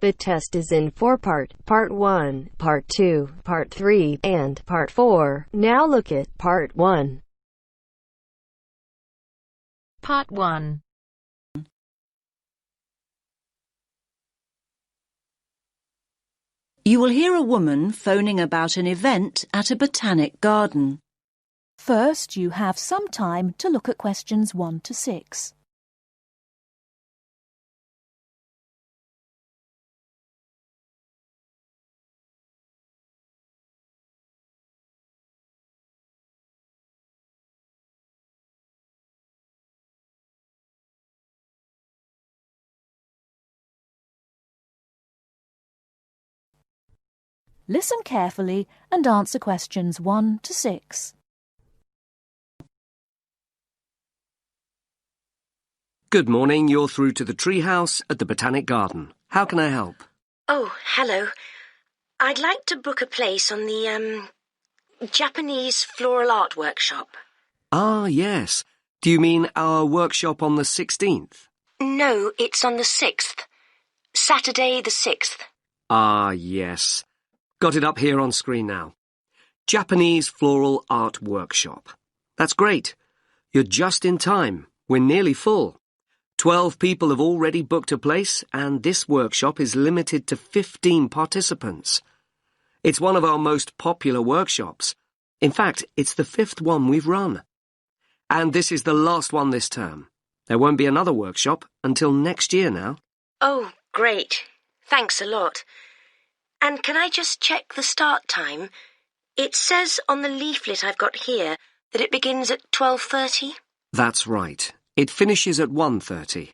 The test is in 4-part, Part 1, Part 2, Part 3, and Part 4. Now look at Part 1. Part 1. You will hear a woman phoning about an event at a botanic garden. First, you have some time to look at questions 1 to 6. Listen carefully and answer questions 1 to 6. Good morning, you're through to the treehouse at the Botanic Garden. How can I help? Oh, hello. I'd like to book a place on the, Japanese floral art workshop. Ah, yes. Do you mean our workshop on the 16th? No, it's on the 6th. Saturday the 6th. Ah, yes. Got it up here on screen now. Japanese Floral Art Workshop. That's great. You're just in time. We're nearly full. 12 people have already booked a place, and this workshop is limited to 15 participants. It's one of our most popular workshops. In fact, it's the 5th one we've run. And this is the last one this term. There won't be another workshop until next year now. Oh, great. Thanks a lot. And can I just check the start time? It says on the leaflet I've got here that it begins at 12:30. That's right. It finishes at 1:30.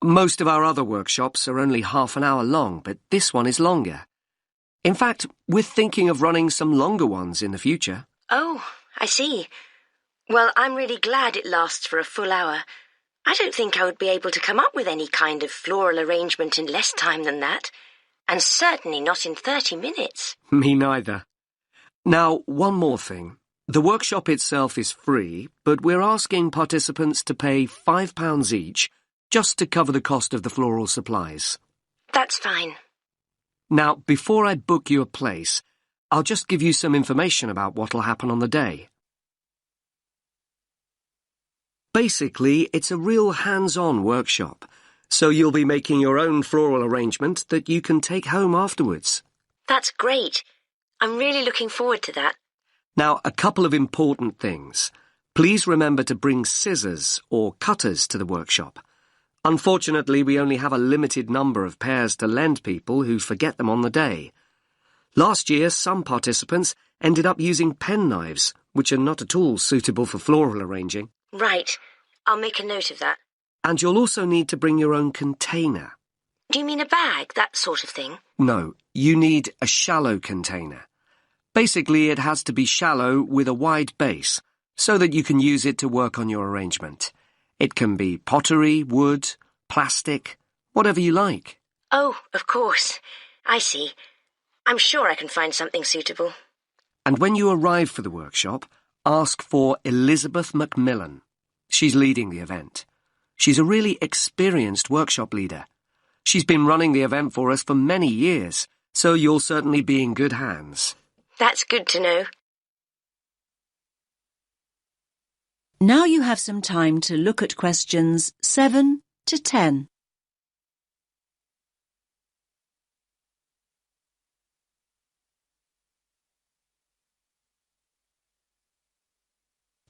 Most of our other workshops are only half an hour long, but this one is longer. In fact, we're thinking of running some longer ones in the future. Oh, I see. Well, I'm really glad it lasts for a full hour. I don't think I would be able to come up with any kind of floral arrangement in less time than that. And certainly not in 30 minutes. Me neither. Now, one more thing. The workshop itself is free, but we're asking participants to pay £5 each just to cover the cost of the floral supplies. That's fine. Now, before I book you a place, I'll just give you some information about what'll happen on the day. Basically, it's a real hands-on workshop. So you'll be making your own floral arrangement that you can take home afterwards. That's great. I'm really looking forward to that. Now, a couple of important things. Please remember to bring scissors or cutters to the workshop. Unfortunately, we only have a limited number of pairs to lend people who forget them on the day. Last year, some participants ended up using penknives, which are not at all suitable for floral arranging. Right. I'll make a note of that. And you'll also need to bring your own container. Do you mean a bag, that sort of thing? No, you need a shallow container. Basically, it has to be shallow with a wide base, so that you can use it to work on your arrangement. It can be pottery, wood, plastic, whatever you like. Oh, of course. I see. I'm sure I can find something suitable. And when you arrive for the workshop, ask for Elizabeth Macmillan. She's leading the event. She's a really experienced workshop leader. She's been running the event for us for many years, so you'll certainly be in good hands. That's good to know. Now you have some time to look at questions 7 to 10.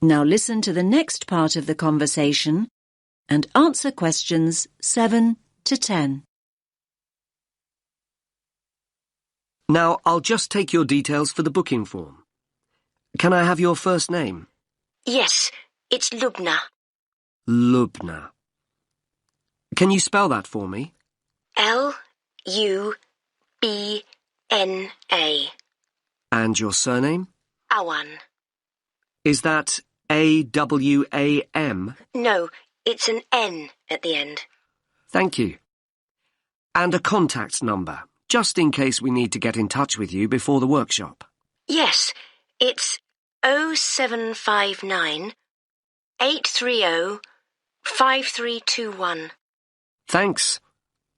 Now listen to the next part of the conversation and answer questions 7 to 10. Now, I'll just take your details for the booking form. Can I have your first name? Yes, it's Lubna. Lubna. Can you spell that for me? Lubna. And your surname? Awan. Is that Awam? No, it's an N at the end. Thank you. And a contact number, just in case we need to get in touch with you before the workshop. Yes, it's 0759 830 5321. Thanks.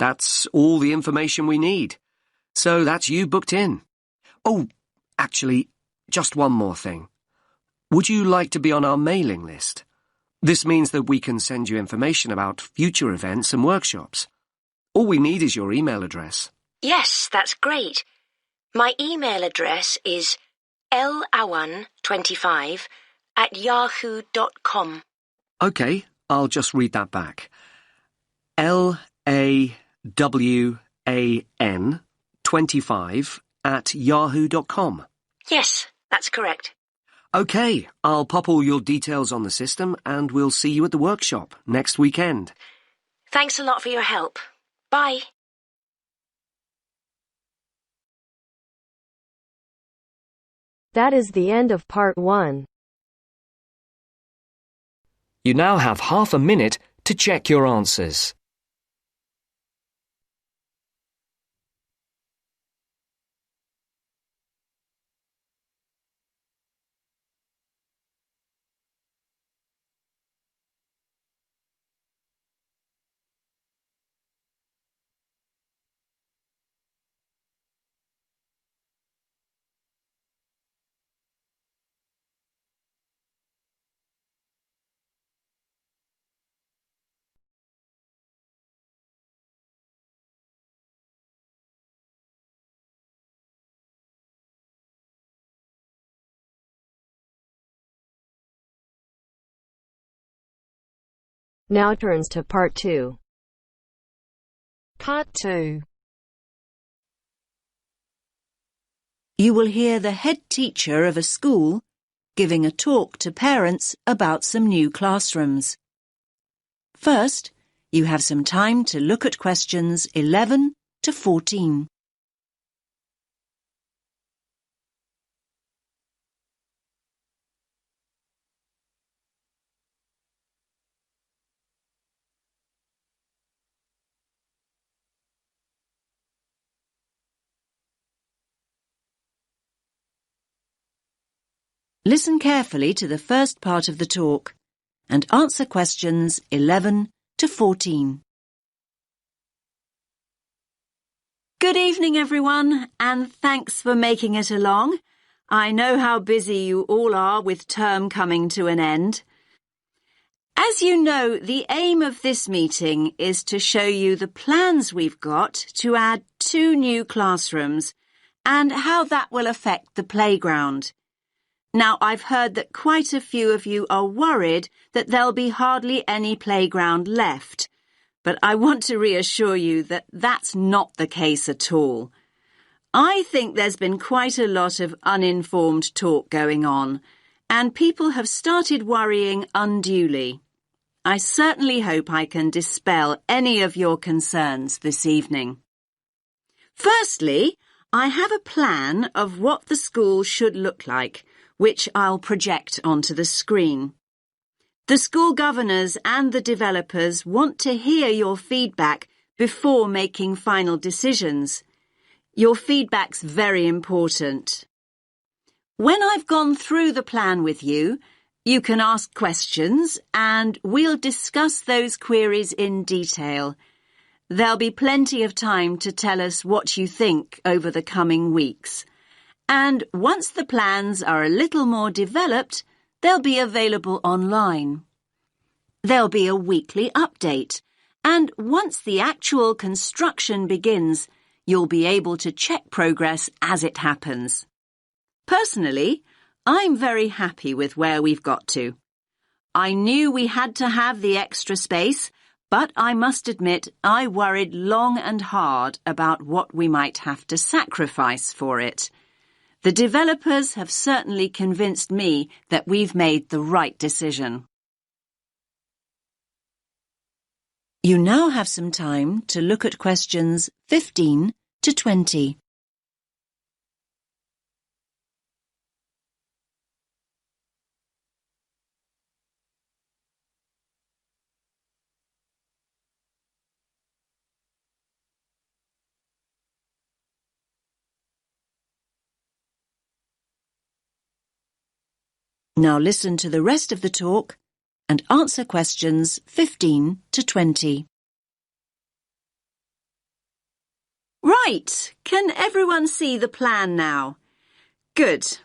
That's all the information we need. So that's you booked in. Oh, actually, just one more thing. Would you like to be on our mailing list? This means that we can send you information about future events and workshops. All we need is your email address. Yes, that's great. My email address is lawan25@yahoo.com. OK, I'll just read that back. LAWAN25@yahoo.com. Yes, that's correct. OK, I'll pop all your details on the system and we'll see you at the workshop next weekend. Thanks a lot for your help. Bye. That is the end of part 1. You now have half a minute to check your answers. Now turns to part 2. Part 2. You will hear the head teacher of a school giving a talk to parents about some new classrooms. First, you have some time to look at questions 11 to 14. Listen carefully to the first part of the talk and answer questions 11 to 14. Good evening, everyone, and thanks for making it along. I know how busy you all are with term coming to an end. As you know, the aim of this meeting is to show you the plans we've got to add 2 new classrooms and how that will affect the playground. Now, I've heard that quite a few of you are worried that there'll be hardly any playground left, but I want to reassure you that that's not the case at all. I think there's been quite a lot of uninformed talk going on, and people have started worrying unduly. I certainly hope I can dispel any of your concerns this evening. Firstly, I have a plan of what the school should look like, which I'll project onto the screen. The school governors and the developers want to hear your feedback before making final decisions. Your feedback's very important. When I've gone through the plan with you, you can ask questions and we'll discuss those queries in detail. There'll be plenty of time to tell us what you think over the coming weeks. And once the plans are a little more developed, they'll be available online. There'll be a weekly update, and once the actual construction begins, you'll be able to check progress as it happens. Personally, I'm very happy with where we've got to. I knew we had to have the extra space, but I must admit I worried long and hard about what we might have to sacrifice for it. The developers have certainly convinced me that we've made the right decision. You now have some time to look at questions 15 to 20. Now listen to the rest of the talk and answer questions 15 to 20. Right, can everyone see the plan now? Good.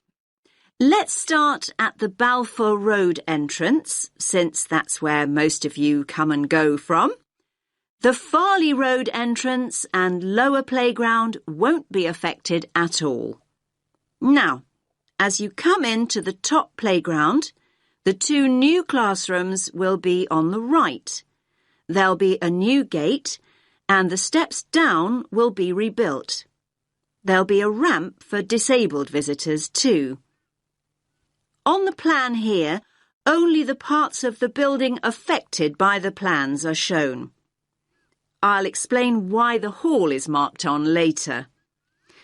Let's start at the Balfour Road entrance, since that's where most of you come and go from. The Farley Road entrance and lower playground won't be affected at all. Now, as you come into the top playground, the two new classrooms will be on the right. There'll be a new gate, and the steps down will be rebuilt. There'll be a ramp for disabled visitors too. On the plan here, only the parts of the building affected by the plans are shown. I'll explain why the hall is marked on later.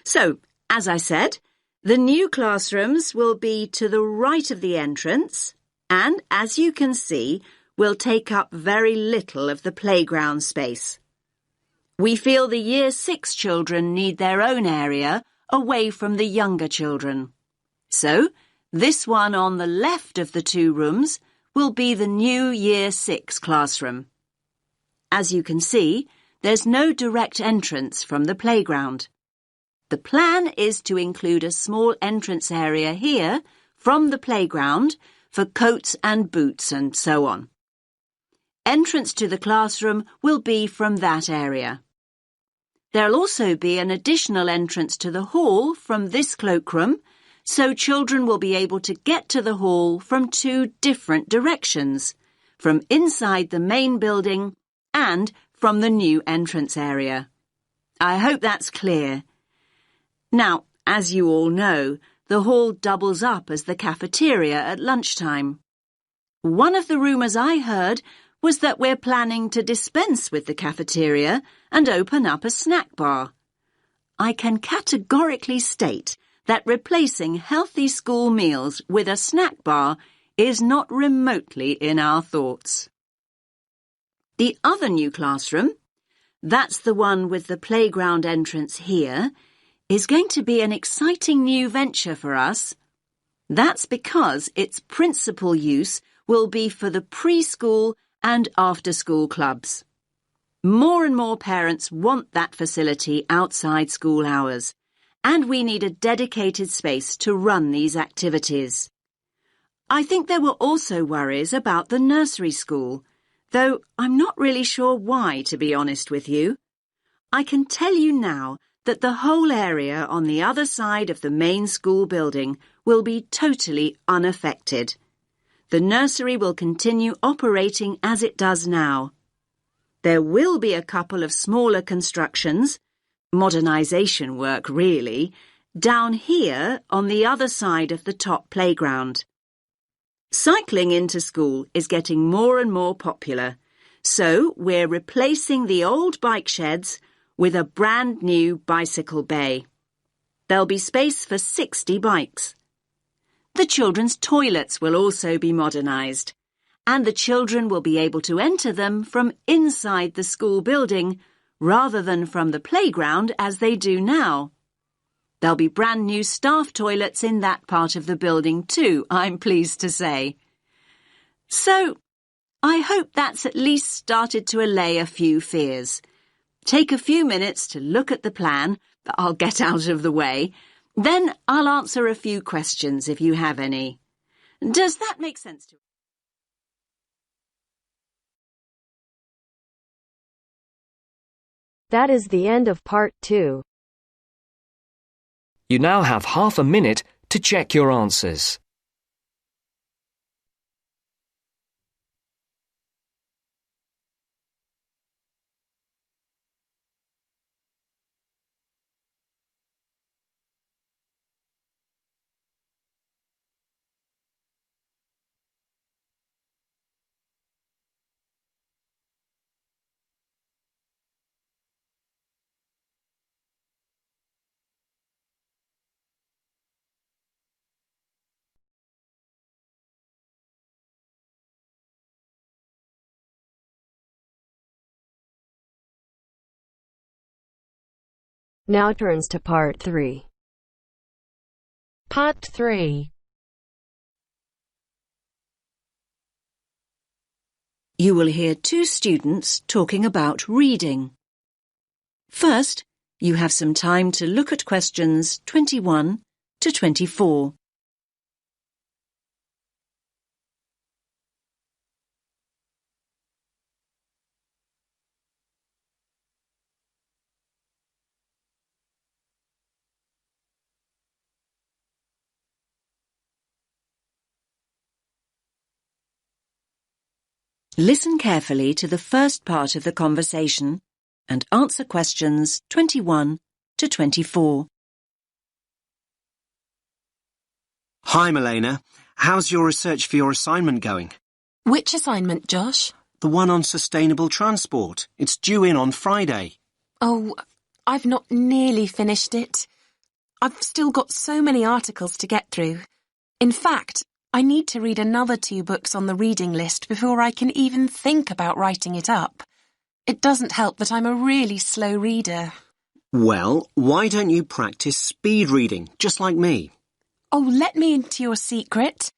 So, as I said, the new classrooms will be to the right of the entrance and, as you can see, will take up very little of the playground space. We feel the Year 6 children need their own area away from the younger children. So, this one on the left of the two rooms will be the new Year 6 classroom. As you can see, there's no direct entrance from the playground. The plan is to include a small entrance area here from the playground for coats and boots and so on. Entrance to the classroom will be from that area. There'll also be an additional entrance to the hall from this cloakroom, so children will be able to get to the hall from two different directions, from inside the main building and from the new entrance area. I hope that's clear. Now, as you all know, the hall doubles up as the cafeteria at lunchtime. One of the rumours I heard was that we're planning to dispense with the cafeteria and open up a snack bar. I can categorically state that replacing healthy school meals with a snack bar is not remotely in our thoughts. The other new classroom, that's the one with the playground entrance here, is going to be an exciting new venture for us. That's because its principal use will be for the preschool and after-school clubs. More and more parents want that facility outside school hours, and we need a dedicated space to run these activities. I think there were also worries about the nursery school, though I'm not really sure why, to be honest with you. I can tell you now that the whole area on the other side of the main school building will be totally unaffected. The nursery will continue operating as it does now. There will be a couple of smaller constructions, modernisation work really, down here on the other side of the top playground. Cycling into school is getting more and more popular, so we're replacing the old bike sheds with a brand new bicycle bay. There'll be space for 60 bikes. The children's toilets will also be modernised, and the children will be able to enter them from inside the school building rather than from the playground as they do now. There'll be brand new staff toilets in that part of the building too, I'm pleased to say. So, I hope that's at least started to allay a few fears. Take a few minutes to look at the plan that I'll get out of the way. Then I'll answer a few questions if you have any. Does that make sense to you? That is the end of part 2. You now have half a minute to check your answers. Now turns to part 3. Part 3. You will hear two students talking about reading. First, you have some time to look at questions 21 to 24. Listen carefully to the first part of the conversation and answer questions 21 to 24. Hi, Milena. How's your research for your assignment going? Which assignment, Josh? The one on sustainable transport. It's due in on Friday. Oh, I've not nearly finished it. I've still got so many articles to get through. In fact, I need to read another 2 books on the reading list before I can even think about writing it up. It doesn't help that I'm a really slow reader. Well, why don't you practice speed reading, just like me? Oh, let me into your secret.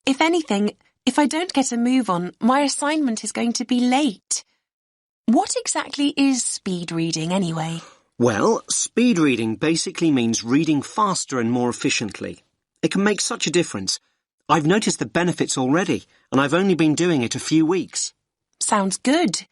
If anything, if I don't get a move on, my assignment is going to be late. What exactly is speed reading anyway? Well, speed reading basically means reading faster and more efficiently. It can make such a difference. I've noticed the benefits already, and I've only been doing it a few weeks. Sounds good.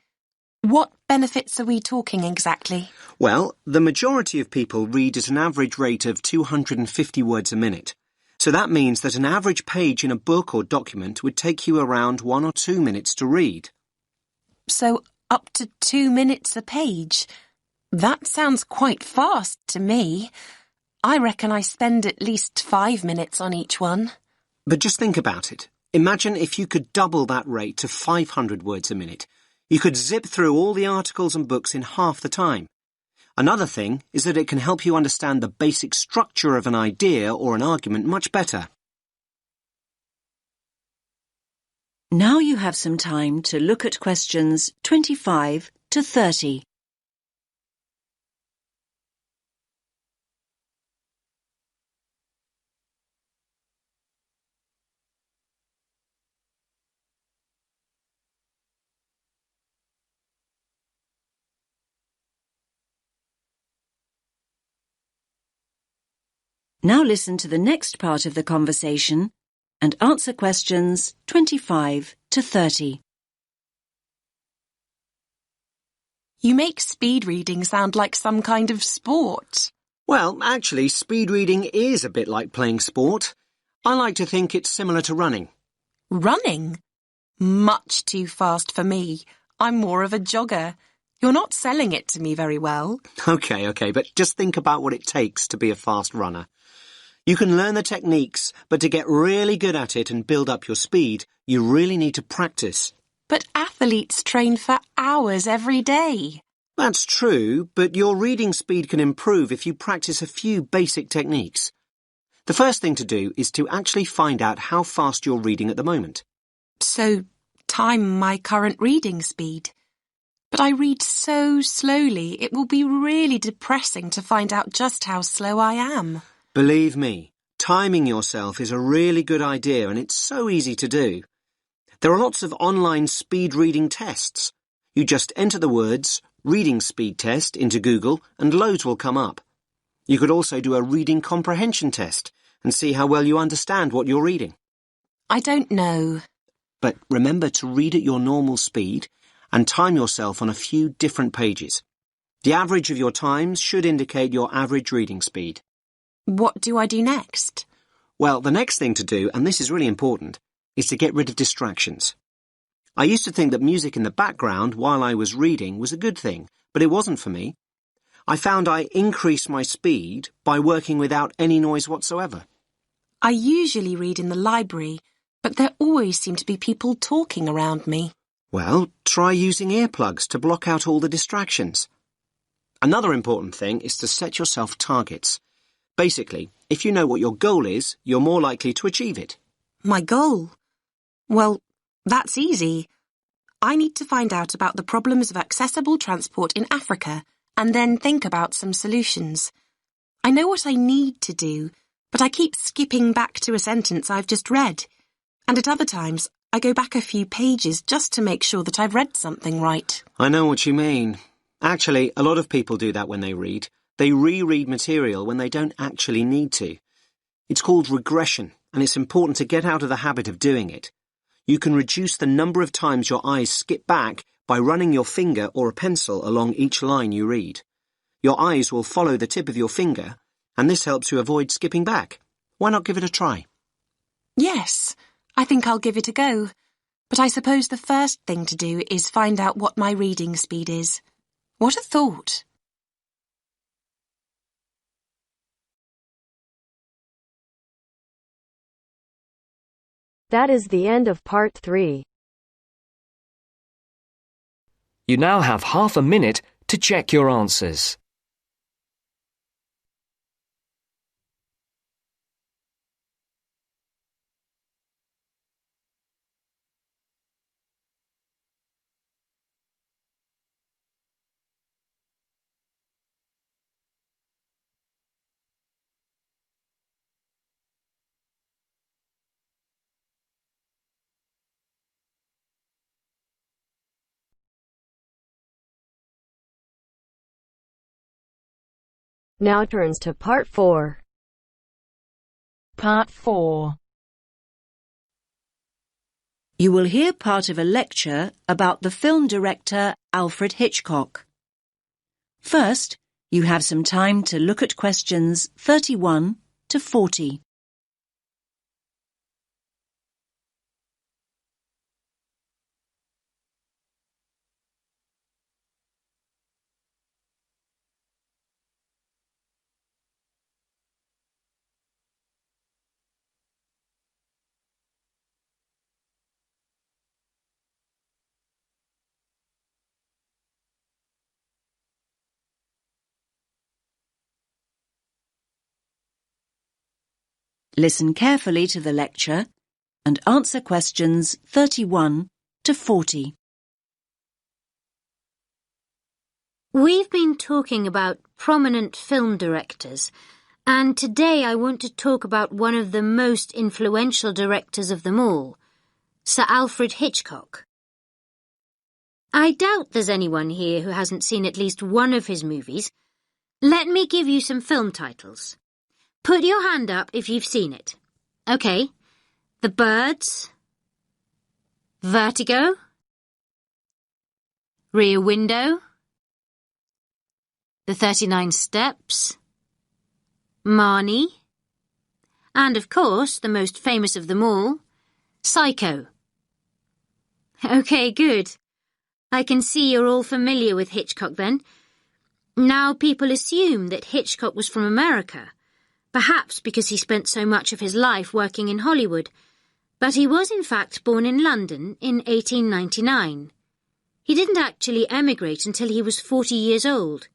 What benefits are we talking exactly? Well, the majority of people read at an average rate of 250 words a minute. So that means that an average page in a book or document would take you around 1 or 2 minutes to read. So up to 2 minutes a page. That sounds quite fast to me. I reckon I spend at least 5 minutes on each one. But just think about it. Imagine if you could double that rate to 500 words a minute. You could zip through all the articles and books in half the time. Another thing is that it can help you understand the basic structure of an idea or an argument much better. Now you have some time to look at questions 25 to 30. Now listen to the next part of the conversation and answer questions 25 to 30. You make speed reading sound like some kind of sport. Well, actually, speed reading is a bit like playing sport. I like to think it's similar to running. Running? Much too fast for me. I'm more of a jogger. You're not selling it to me very well. Okay, but just think about what it takes to be a fast runner. You can learn the techniques, but to get really good at it and build up your speed, you really need to practice. But athletes train for hours every day. That's true, but your reading speed can improve if you practice a few basic techniques. The first thing to do is to actually find out how fast you're reading at the moment. So, time my current reading speed. But I read so slowly, it will be really depressing to find out just how slow I am. Believe me, timing yourself is a really good idea and it's so easy to do. There are lots of online speed reading tests. You just enter the words reading speed test into Google and loads will come up. You could also do a reading comprehension test and see how well you understand what you're reading. I don't know. But remember to read at your normal speed and time yourself on a few different pages. The average of your times should indicate your average reading speed. What do I do next? Well, the next thing to do, and this is really important, is to get rid of distractions. I used to think that music in the background while I was reading was a good thing, but it wasn't for me. I found I increased my speed by working without any noise whatsoever. I usually read in the library, but there always seem to be people talking around me. Well, try using earplugs to block out all the distractions. Another important thing is to set yourself targets. Basically, if you know what your goal is, you're more likely to achieve it. My goal? Well, that's easy. I need to find out about the problems of accessible transport in Africa and then think about some solutions. I know what I need to do, but I keep skipping back to a sentence I've just read. And at other times, I go back a few pages just to make sure that I've read something right. I know what you mean. Actually, a lot of people do that when they read. They reread material when they don't actually need to. It's called regression, and it's important to get out of the habit of doing it. You can reduce the number of times your eyes skip back by running your finger or a pencil along each line you read. Your eyes will follow the tip of your finger, and this helps you avoid skipping back. Why not give it a try? Yes, I think I'll give it a go. But I suppose the first thing to do is find out what my reading speed is. What a thought! That is the end of part 3. You now have half a minute to check your answers. Now turns to part 4. Part 4. You will hear part of a lecture about the film director Alfred Hitchcock. First, you have some time to look at questions 31 to 40. Listen carefully to the lecture and answer questions 31 to 40. We've been talking about prominent film directors, and today I want to talk about one of the most influential directors of them all, Sir Alfred Hitchcock. I doubt there's anyone here who hasn't seen at least one of his movies. Let me give you some film titles. Put your hand up if you've seen it. OK. The Birds. Vertigo. Rear Window. The 39 Steps. Marnie. And, of course, the most famous of them all, Psycho. OK, good. I can see you're all familiar with Hitchcock then. Now people assume that Hitchcock was from America, perhaps because he spent so much of his life working in Hollywood, but he was in fact born in London in 1899. He didn't actually emigrate until he was 40 years old.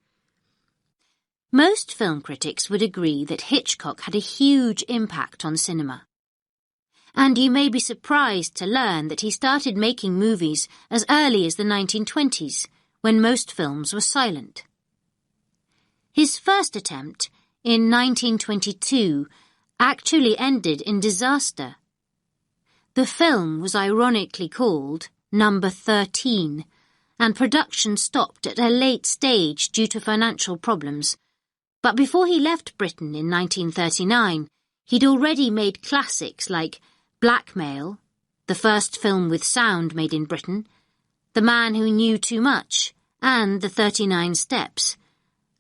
Most film critics would agree that Hitchcock had a huge impact on cinema. And you may be surprised to learn that he started making movies as early as the 1920s, when most films were silent. His first attempt, in 1922, actually ended in disaster. The film was ironically called Number 13, and production stopped at a late stage due to financial problems. But before he left Britain in 1939, he'd already made classics like Blackmail, the first film with sound made in Britain, The Man Who Knew Too Much, and The 39 Steps,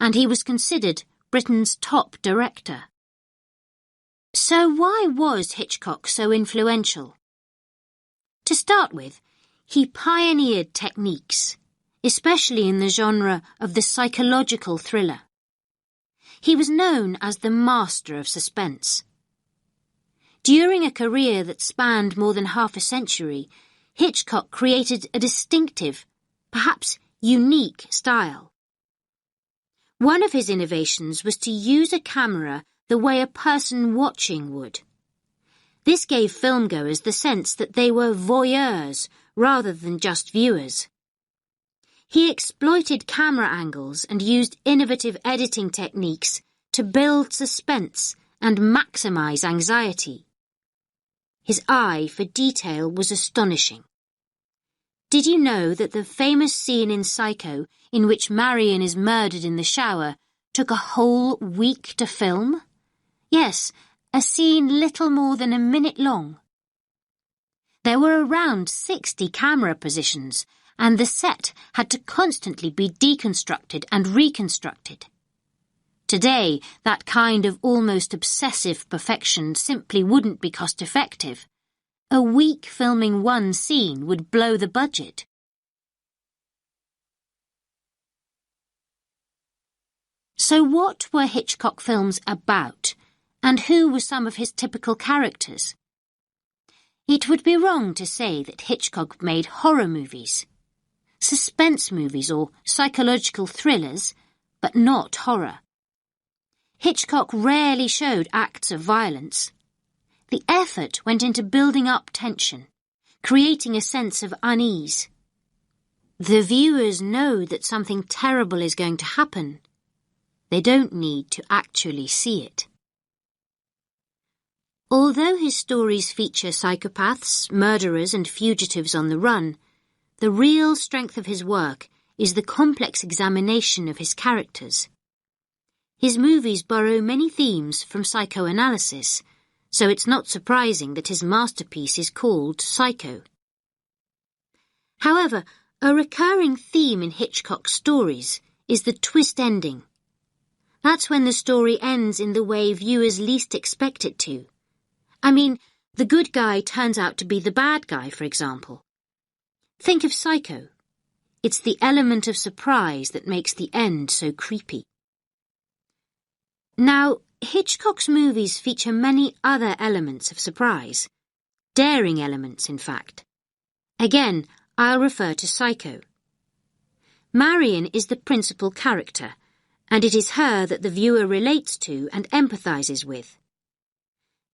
and he was considered Britain's top director. So why was Hitchcock so influential? To start with, he pioneered techniques, especially in the genre of the psychological thriller. He was known as the master of suspense. During a career that spanned more than half a century, Hitchcock created a distinctive, perhaps unique style. One of his innovations was to use a camera the way a person watching would. This gave filmgoers the sense that they were voyeurs rather than just viewers. He exploited camera angles and used innovative editing techniques to build suspense and maximize anxiety. His eye for detail was astonishing. Did you know that the famous scene in Psycho, in which Marion is murdered in the shower, took a whole week to film? Yes, a scene little more than a minute long. There were around 60 camera positions, and the set had to constantly be deconstructed and reconstructed. Today, that kind of almost obsessive perfection simply wouldn't be cost-effective. A week filming one scene would blow the budget. So what were Hitchcock films about, and who were some of his typical characters? It would be wrong to say that Hitchcock made horror movies, suspense movies or psychological thrillers, but not horror. Hitchcock rarely showed acts of violence. The effort went into building up tension, creating a sense of unease. The viewers know that something terrible is going to happen. They don't need to actually see it. Although his stories feature psychopaths, murderers and fugitives on the run, the real strength of his work is the complex examination of his characters. His movies borrow many themes from psychoanalysis, so it's not surprising that his masterpiece is called Psycho. However, a recurring theme in Hitchcock's stories is the twist ending. That's when the story ends in the way viewers least expect it to. I mean, the good guy turns out to be the bad guy, for example. Think of Psycho. It's the element of surprise that makes the end so creepy. Now, Hitchcock's movies feature many other elements of surprise. Daring elements, in fact. Again, I'll refer to Psycho. Marion is the principal character, and it is her that the viewer relates to and empathizes with.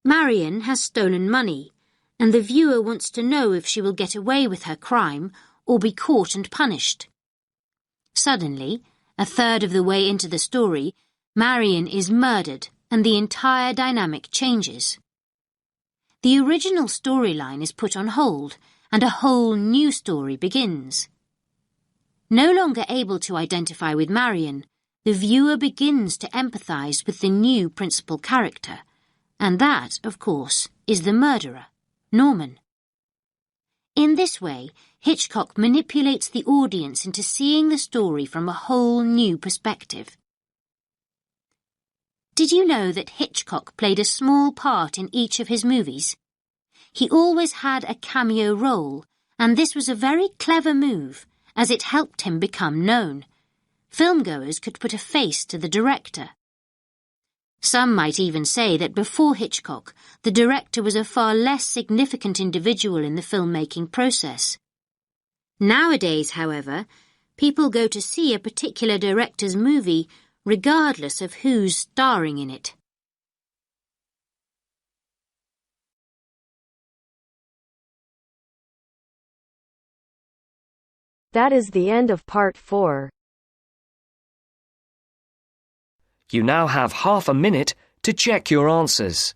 Marion has stolen money, and the viewer wants to know if she will get away with her crime or be caught and punished. Suddenly, a third of the way into the story, Marion is murdered and the entire dynamic changes. The original storyline is put on hold and a whole new story begins. No longer able to identify with Marion, the viewer begins to empathize with the new principal character, and that, of course, is the murderer, Norman. In this way, Hitchcock manipulates the audience into seeing the story from a whole new perspective. Did you know that Hitchcock played a small part in each of his movies? He always had a cameo role, and this was a very clever move, as it helped him become known. Filmgoers could put a face to the director. Some might even say that before Hitchcock, the director was a far less significant individual in the filmmaking process. Nowadays, however, people go to see a particular director's movie regardless of who's starring in it. That is the end of part 4. You now have half a minute to check your answers.